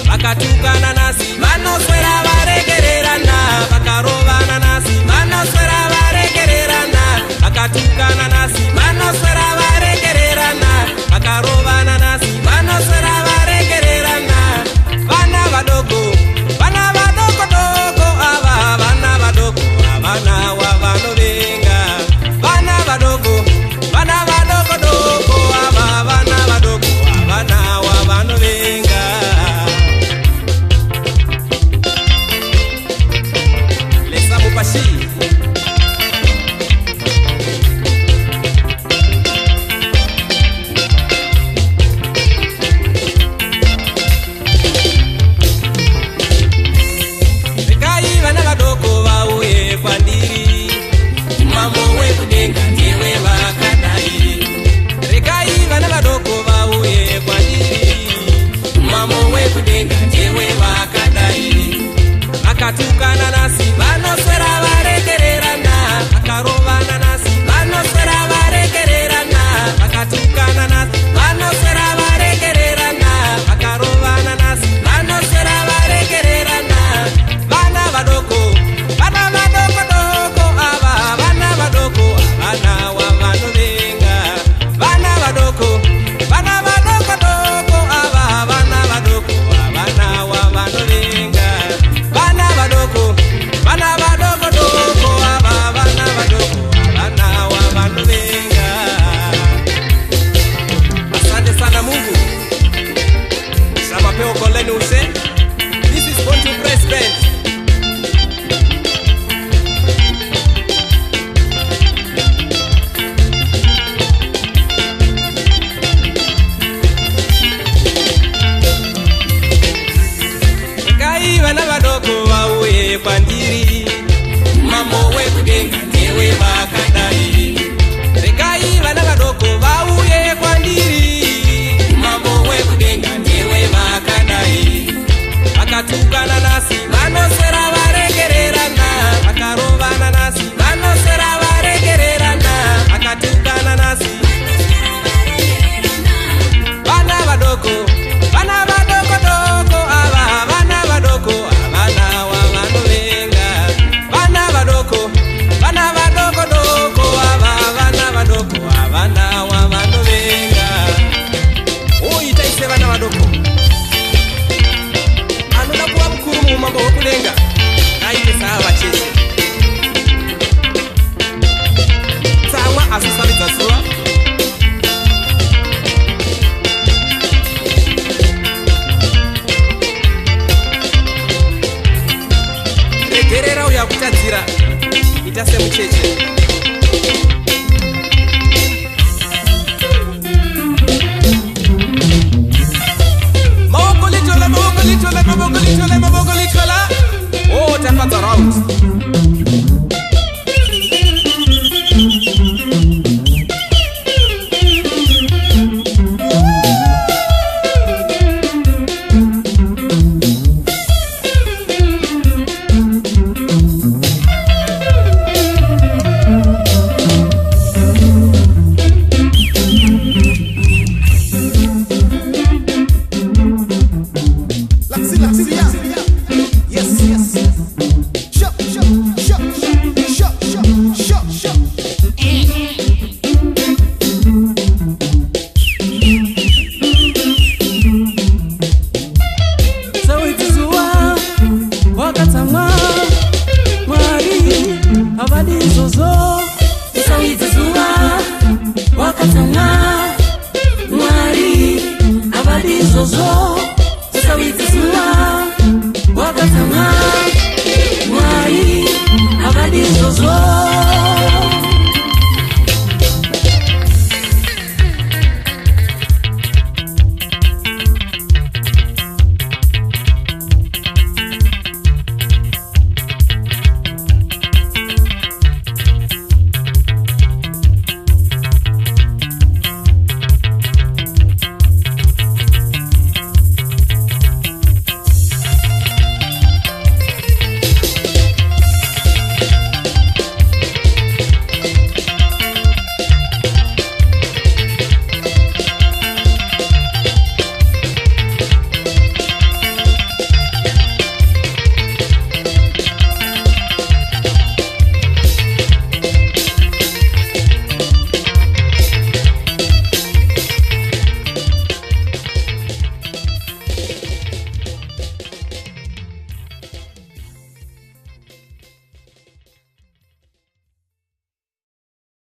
Vakatukana nasi vanoswera varegererana, vakarovana nasi vanoswera varegererana, vakatukana nasi vanoswera varegererana, vakarovana nasi vanoswera varegererana. Vana vadoko doko ava, vana vadoko avana wavanovenga. Vana vadoko doko ava, vana vadoko avana wavanovenga. Vakatukana nasi vanoswera varegererana, vakarovana nasi vanoswera varegererana, vakatukana nasi vanoswera varegererana, vakarovana nasi vanoswera varegererana. Vana vadoko doko ava, vana vadoko avana wavanovenga. Vana vadoko doko ava, vana vadoko avana wavanovenga. Vana vadoko doko ava, vana vadoko avana wavanovenga. Asante sana Mungu. Samapeo koleni use. This is Born to Press Band. Vana vadoko vauye kwandiri, mambo wekudenga ndewe vakadai. Regai vana vadoko vauye kwandiri, mambo wekudenga ndewe vakadai. Vakatukana nasi vanoswera varegererana, vakarovana nasi vanoswera varegererana, vakatukana nasi. Vana vadoko doko ava, vana vadoko avana wavanovenga. Vana vadoko doko ava, vana vadoko avana wavanovenga. Itaise vana vadoko anoda kuva mukuru muumambo hwekudenga, aite saavachese. Tsamwa asisaridza zuva. Regerera uya kutadzira, ita semucheche. Maoko litola. Oh, tafadza round. Laxi,